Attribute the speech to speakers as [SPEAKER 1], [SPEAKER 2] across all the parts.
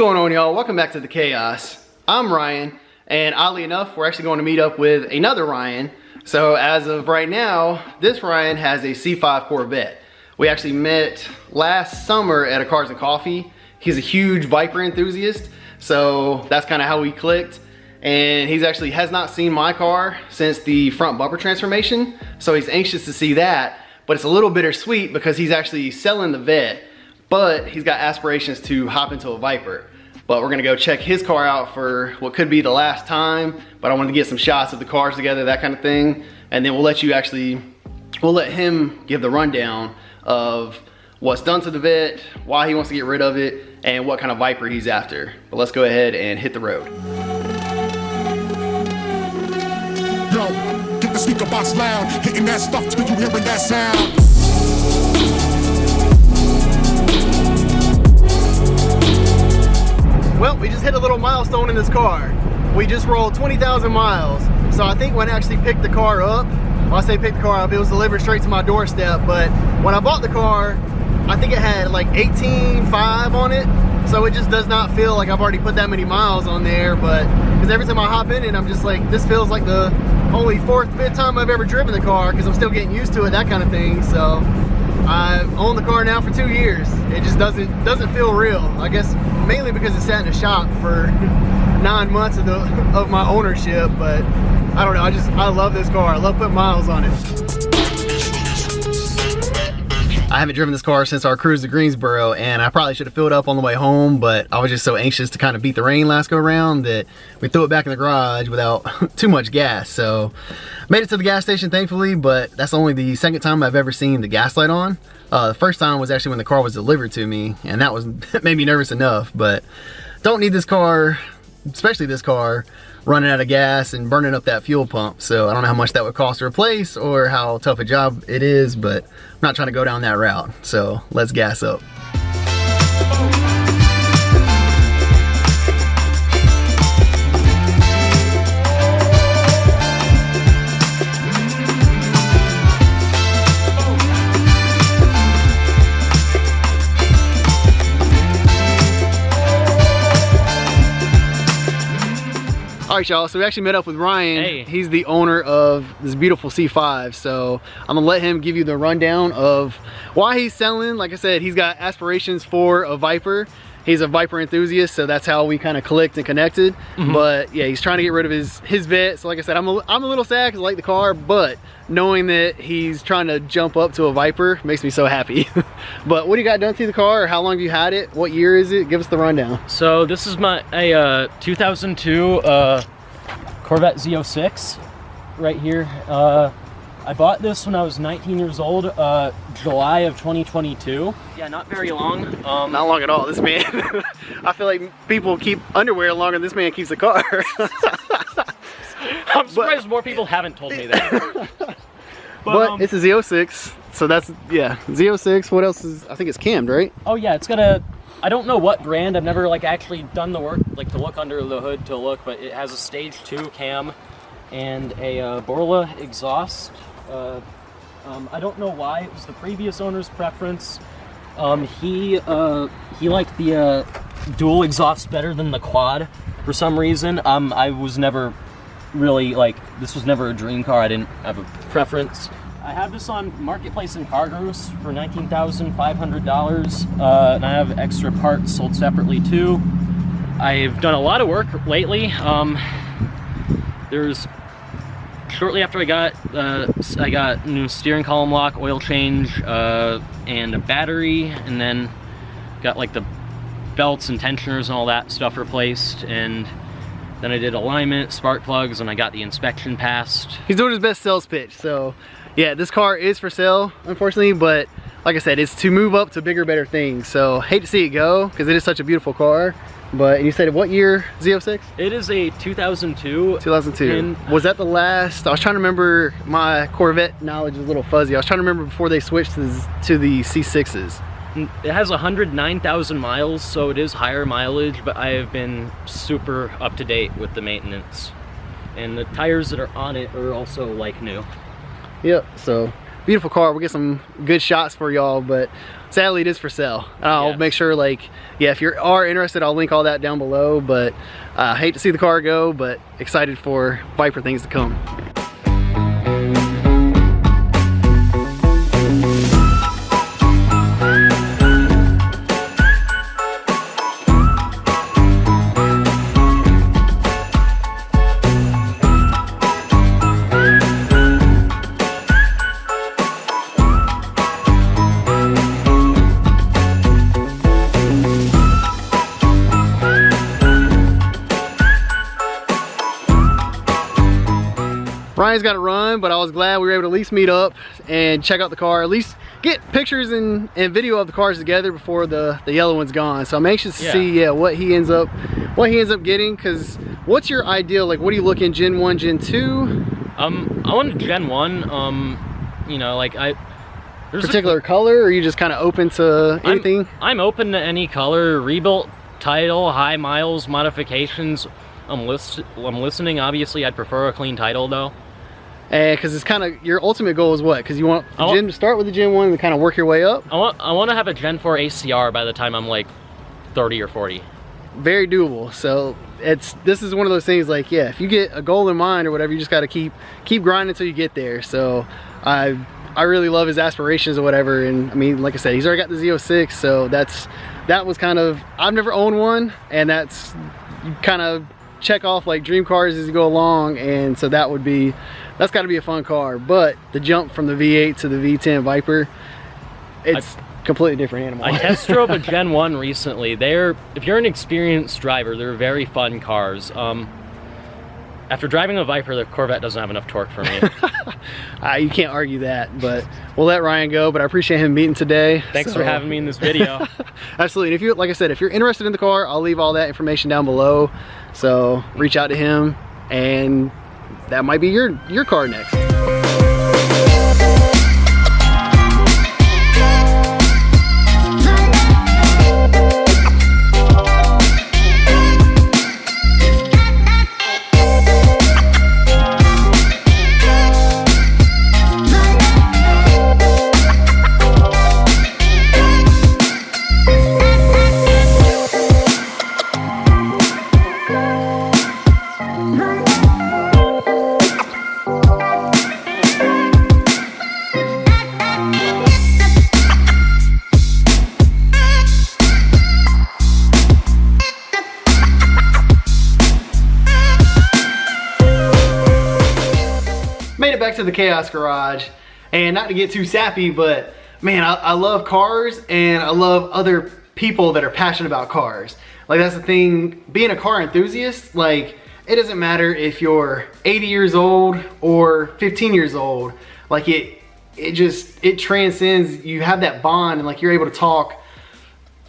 [SPEAKER 1] going on, y'all? Welcome back to the chaos. I'm Ryan, and oddly enough, we're actually going to meet up with another Ryan. So as of right now, this Ryan has a C5 Corvette. We actually met last summer at a Cars and Coffee. He's a huge Viper enthusiast, so that's kind of how we clicked. And he's actually has not seen my car since the front bumper transformation, so he's anxious to see that. But it's a little bittersweet because he's actually selling the Vette, but he's got aspirations to hop into a Viper. But we're gonna go check his car out for what could be the last time, but I wanted to get some shots of the cars together, that kind of thing. And then we'll let him give the rundown of what's done to the Vette, why he wants to get rid of it, and what kind of Viper he's after. But let's go ahead and hit the road.
[SPEAKER 2] Yo, get the speaker box loud, hitting that stuff till you hearing that sound.
[SPEAKER 1] Well, we just hit a little milestone in this car. We just rolled 20,000 miles. So I think when I actually picked the car up, when I say picked the car up, it was delivered straight to my doorstep. But when I bought the car, I think it had like 18.5 on it. So it just does not feel like I've already put that many miles on there. But because every time I hop in it, I'm just like, this feels like the only fourth, fifth time I've ever driven the car because I'm still getting used to it, that kind of thing. So I've owned the car now for 2 years. It just doesn't feel real. I guess mainly because it sat in a shop for 9 months of my ownership. But I don't know. I love this car. I love putting miles on it. I haven't driven this car since our cruise to Greensboro, and I probably should have filled up on the way home, but I was just so anxious to kind of beat the rain last go around that we threw it back in the garage without too much gas. So made it to the gas station thankfully, but that's only the second time I've ever seen the gas light on. The first time was actually when the car was delivered to me, and that made me nervous enough. But don't need this car, especially this car, running out of gas and burning up that fuel pump. So I don't know how much that would cost to replace or how tough a job it is, but I'm not trying to go down that route. So let's gas up. All right, y'all, so we actually met up with Ryan.
[SPEAKER 3] Hey.
[SPEAKER 1] He's the owner of this beautiful C5, so I'm gonna let him give you the rundown of why he's selling. Like I said, he's got aspirations for a Viper. He's a Viper enthusiast, so that's how we kind of clicked and connected. But yeah, he's trying to get rid of his Vette. So like I said, I'm a little sad because I like the car, but knowing that he's trying to jump up to a Viper makes me so happy. But what do you got done to the car, or how long have you had it? What year is it? Give us the rundown.
[SPEAKER 3] So this is my 2002 Corvette Z06 right here. I bought this when I was 19 years old, July of 2022. Yeah, not very long.
[SPEAKER 1] Not long at all. This man, I feel like people keep underwear longer than this man keeps the car.
[SPEAKER 3] I'm surprised more people haven't told me that.
[SPEAKER 1] But it's a Z06, so that's, yeah, Z06. What else is, I think it's cammed, right?
[SPEAKER 3] Oh yeah, it's got a, I don't know what brand. I've never like actually done the work, like to look under the hood to look, but it has a stage 2 cam and a Borla exhaust. I don't know why. It was the previous owner's preference. He liked the dual exhaust better than the quad for some reason. I was never really like, this was never a dream car. I didn't have a preference. I have this on Marketplace and Cargos for $19,500, and I have extra parts sold separately too. I've done a lot of work lately. Shortly after I got new steering column lock, oil change, and a battery, and then got like the belts and tensioners and all that stuff replaced, and then I did alignment, spark plugs, and I got the inspection passed.
[SPEAKER 1] He's doing his best sales pitch. So yeah, this car is for sale, unfortunately, but like I said, it's to move up to bigger, better things. So hate to see it go because it is such a beautiful car. But you said what year, Z06?
[SPEAKER 3] It is a 2002.
[SPEAKER 1] 2002. And was that the last? I was trying to remember. My Corvette knowledge is a little fuzzy. I was trying to remember before they switched to the C6s.
[SPEAKER 3] It has 109,000 miles, so it is higher mileage, but I have been super up to date with the maintenance. And the tires that are on it are also like new.
[SPEAKER 1] Yep, so beautiful car. We'll get some good shots for y'all, but sadly it is for sale. I'll
[SPEAKER 3] Yes.
[SPEAKER 1] make sure, like, yeah, if you are interested, I'll link all that down below. But I hate to see the car go, but excited for Viper things to come. Ryan's got to run, but I was glad we were able to at least meet up and check out the car, at least get pictures and video of the cars together before the yellow one's gone. So I'm anxious to see what he ends up getting. Because what's your ideal, like, what do you look in, Gen 1, Gen 2?
[SPEAKER 3] I want a Gen 1. You know, like there's
[SPEAKER 1] particular color, or are you just kind of open to anything?
[SPEAKER 3] I'm open to any color. Rebuilt title, high miles modifications. I'm listening. Obviously, I'd prefer a clean title though.
[SPEAKER 1] Because it's kind of, your ultimate goal is what? Because you want the Gen to start with the Gen 1 and kind of work your way up?
[SPEAKER 3] I want to have a Gen 4 ACR by the time I'm like 30 or 40.
[SPEAKER 1] Very doable. So this is one of those things, like, yeah, if you get a goal in mind or whatever, you just got to keep grinding until you get there. So I really love his aspirations or whatever. And I mean, like I said, he's already got the Z06, so that was kind of, I've never owned one, and that's, you kind of check off like dream cars as you go along. And so that's got to be a fun car. But the jump from the V8 to the V10 Viper, it's completely different animal.
[SPEAKER 3] I test drove a Gen 1 recently. If you're an experienced driver, they're very fun cars. After driving a Viper, the Corvette doesn't have enough torque for me.
[SPEAKER 1] You can't argue that, but we'll let Ryan go. But I appreciate him meeting today.
[SPEAKER 3] Thanks for having me in this video.
[SPEAKER 1] Absolutely. And if you, like I said, if you're interested in the car, I'll leave all that information down below. So reach out to him, and that might be your car next. Made it back to the Chaos Garage, and not to get too sappy, but man, I love cars, and I love other people that are passionate about cars. Like, that's the thing, being a car enthusiast, like, it doesn't matter if you're 80 years old or 15 years old. Like, it transcends. You have that bond, and like, you're able to talk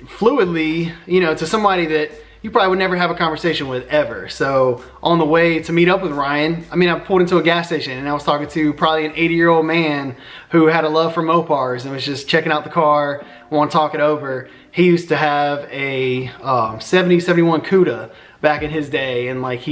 [SPEAKER 1] fluidly, you know, to somebody that you probably would never have a conversation with ever. So on the way to meet up with Ryan, I mean, I pulled into a gas station and I was talking to probably an 80-year-old man who had a love for Mopars and was just checking out the car, want to talk it over. He used to have a 71 Cuda back in his day, and like,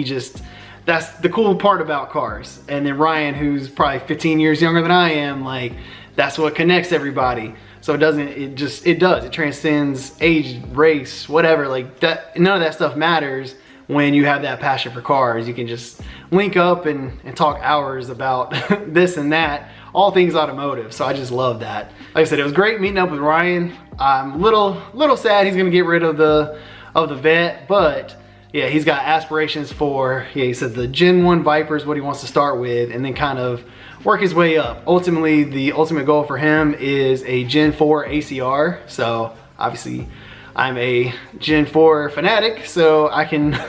[SPEAKER 1] that's the cool part about cars. And then Ryan, who's probably 15 years younger than I am, like, that's what connects everybody. So it transcends age, race, whatever, like that. None of that stuff matters when you have that passion for cars. You can just link up and talk hours about this and that, all things automotive. So I just love that. Like I said, it was great meeting up with Ryan. I'm a little sad he's gonna get rid of the Vette, but yeah, he's got aspirations for, he said the Gen 1 Viper is what he wants to start with, and then kind of work his way up. Ultimately, the ultimate goal for him is a Gen 4 ACR. So obviously I'm a Gen 4 fanatic, so I can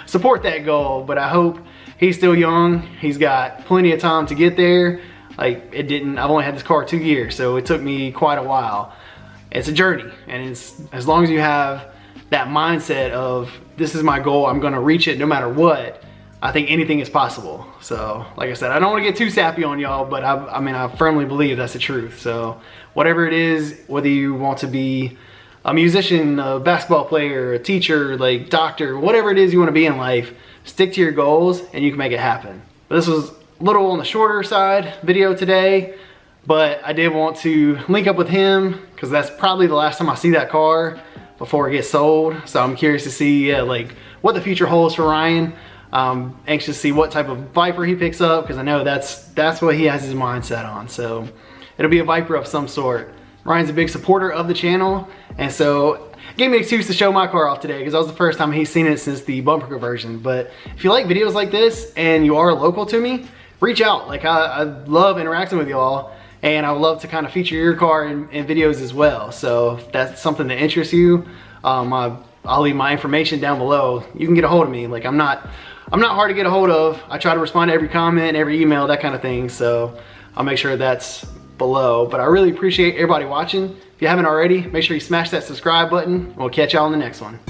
[SPEAKER 1] support that goal, but I hope he's still young. He's got plenty of time to get there. Like, I've only had this car 2 years, so it took me quite a while. It's a journey, and it's, as long as you have that mindset of, this is my goal, I'm gonna reach it no matter what, I think anything is possible. So, like I said, I don't want to get too sappy on y'all, but I mean, I firmly believe that's the truth. So, whatever it is, whether you want to be a musician, a basketball player, a teacher, like doctor, whatever it is you want to be in life, stick to your goals and you can make it happen. But this was a little on the shorter side video today. but I did want to link up with him because that's probably the last time I see that car before it gets sold. So I'm curious to see like what the future holds for Ryan. Anxious to see what type of Viper he picks up because I know that's what he has his mindset on. So it'll be a Viper of some sort. Ryan's a big supporter of the channel, and so it gave me an excuse to show my car off today because that was the first time he's seen it since the bumper conversion. But if you like videos like this and you are local to me, reach out. Like I love interacting with y'all, and I would love to kind of feature your car in videos as well. So if that's something that interests you, I'll leave my information down below. You can get a hold of me. Like I'm not hard to get a hold of. I try to respond to every comment, every email, that kind of thing. So I'll make sure that's below. But I really appreciate everybody watching. If you haven't already, make sure you smash that subscribe button. We'll catch y'all on the next one.